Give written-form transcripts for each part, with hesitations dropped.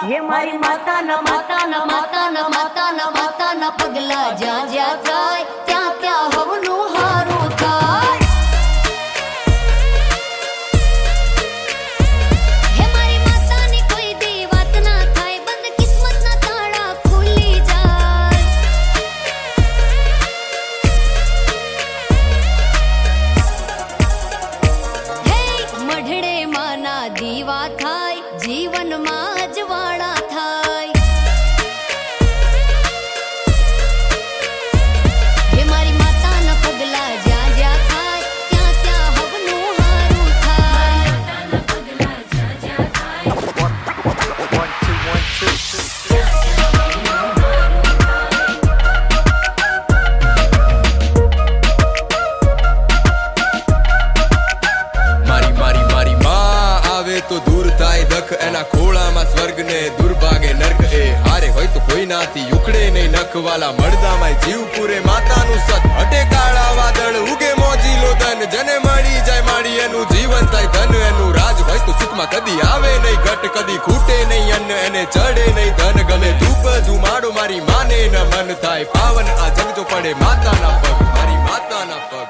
હે મારી માતાના માતાના માતાના માતાના માતાના પગલા જ્યાં જ્યાં થાય ત્યાં ત્યાં હવનું હારું થાય. હે મારી માતાની કોઈ દી વાત ના થાય, બંધ કિસ્મતના તાળા ખુલી જાય. હે મઢડે માના દીવા થાય, જીવનમાં અજવાળા થાય. હે મારી માતાના પગલા જ્યાં જ્યાં થાય ત્યાં ત્યાં હવનું હારું થાય. મારી માં આવે તો દૂર થાય દખ, એના ખોળામાં સ્વર્ગ ને દુર્ભાગે નર્ક. એ હારે હોય તો કોઈ નાથી ઉખડે નહીં નખવાલા, મળદામાં જીવ પૂરે માતાનું સત. હટે કાળા વાદળ ઉગે મોજીલો ધન, જને મળી જાય માડી એનું જીવન થાય ધન. એનું રાજ હોય તો સુખમાં કદી આવે નહીં ઘટ, કદી ખૂટે નહીં અન્ન એને ચડે નહીં ધન. ગમે ધૂપ ધુમાડો મારી માને ન મન થાય પાવન, આ જગ જો પડે માતાના પગ. મારી માતાના પગ.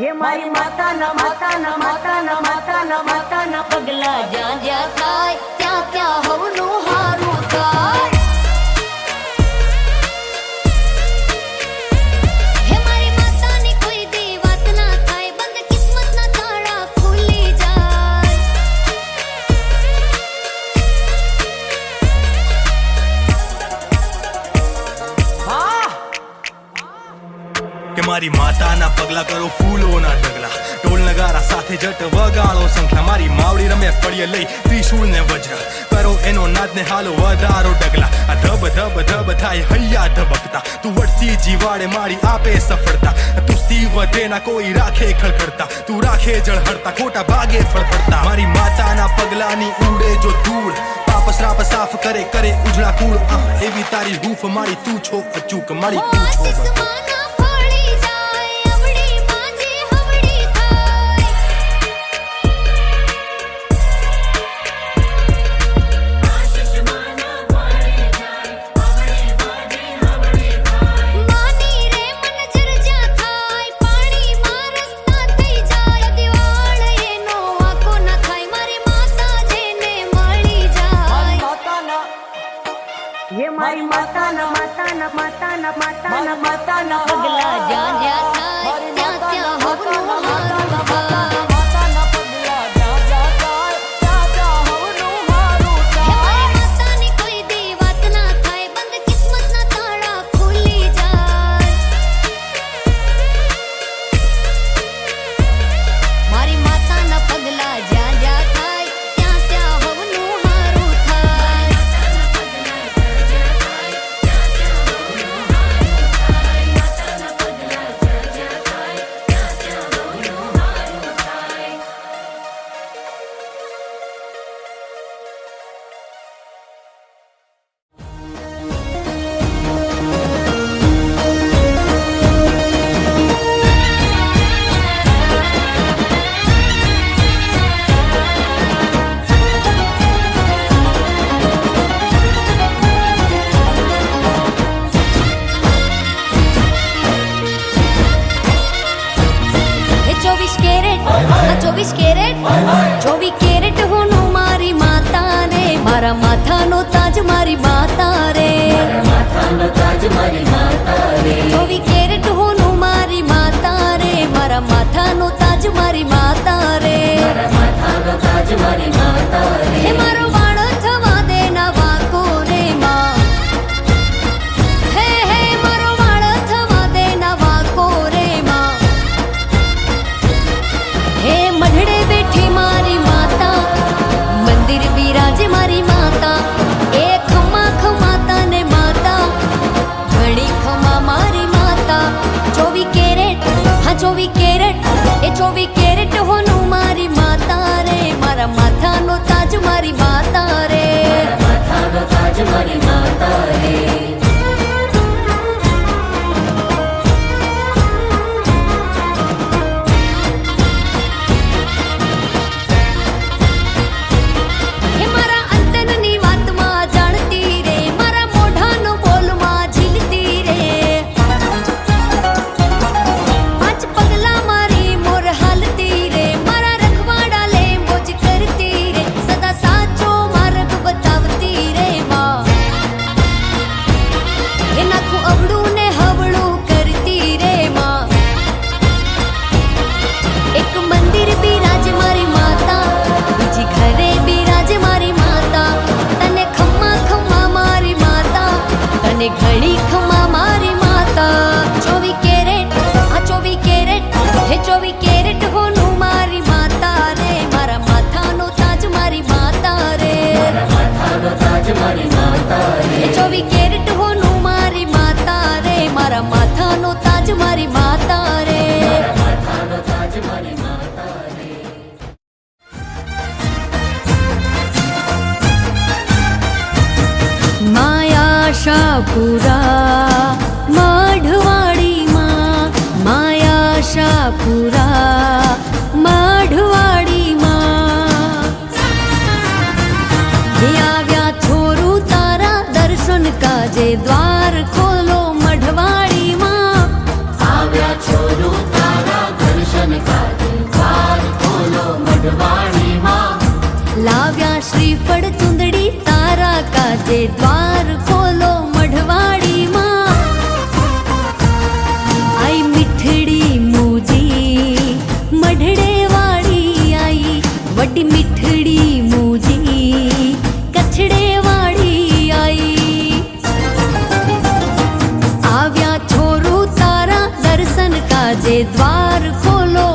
હે મારી માતાના માતાના માતાના માતાના માતાના પગલા જ્યાં જ્યાં થાય ત્યાં ત્યાં હવનું હારું થાય. હે મારી માતાની કોઈ દી વાત ના થાય, બંધ કિસ્મતના તાળા ખુલી જાય. કે મારી માતાના પગલા કરો ફૂલોના ઢગલા, ઢોલ નગારા સાથે જટ વગાડો સંખ્યા. મારી માવડી રમે ફળીએ લઈ ત્રિશૂળ ને વજ્ર, કરો એનો નાદ ને હાલો વધારો ડગલા. આ ધબ ધબ ધબ થાય હૈયા ધબકતા, તું વળતી જીવાડે મારી આપે સફળતા. તું સ્તી વધે ના કોઈ રાખે ખળખળતા, તું રાખે જળહળતા ખોટા ભાગે ફળફળતા. મારી માતાના પગલાની ઉડે જો ધૂળ, પાપ શ્રાપ સાફ કરે કરે ઉજળા કુળ. એવી તારી હૂફ મારી તું છો અચૂક, મારી તું છો આશીષમાના ફળી જાય, અવળી માંજી હવળી થાય. માની રે મન જરજા થાય, પાણીમાં રસ્તા થઈ જાય. દિવાળ એનો આંખો ના થાય, મારી માતા જેને મળી જાય. હે મારી માતાના માતાના માતાના માતાના માતાના પગલા જ્યાં જ્યાં થાય ત્યાં ત્યાં હવનું હારું થાય. હે મારી માતાની કોઈ દી વાત ના થાય, બંધ કિસ્મતના તાળા ખુલી જાય. મારી માતાના પગલા જ્યાં જ્યાં થાય ત્યાં ત્યાં હવનું હારું થાય. હે 24 કેરેટ, આ 24 કેરેટ, 24 કેરેટ હોનું મારી માતા રે. મારા માથાનો તાજ મારી માતા રે. 24 કેરેટ હોનું મારી માતા રે. મારા માથાનો તાજ મારી માતા રે. હે મારો વાળો થવા દે ના વાંકો રે માં. હે હે મારો વાળો થવા દે ના વાંકો રે માં. હે મઢડે બેઠી મારી માતા, મંદિર બિરાજે મારી માતા. એ ખમા ખમાતા ને માતા, ઘણી ખમા મારી માતા. 24 કેરેટ, હા 24 કેરેટ, એ 24 કેરેટ હોનું મારી માતા રે. મારા માથાનો તાજ મારી માતા રે. હે મારા અંતનની વાત આશાપુરા મઢવાડીમાં માયા આશાપુરા મઢવાડીમાં જે આવ્યા છોરું તારા દર્શન કાજે દ્વાર ખોલો મઢવાડીમાં આવ્યા છોરું તારા દર્શન કાજે દ્વાર ખોલો મઢવાડીમાં લાવ્યા શ્રીફળ ચુંદડી તારા કાજે દ્વાર ખોલો મઢવાડીમાં આઈ મીઠડી મૂજી મઢડે વાળી આઈ વડી મીઠડી મૂજી કચ્છડે વાળી આઈ આવ્યા છોરું તારા દર્શન કાજે દ્વાર ખોલો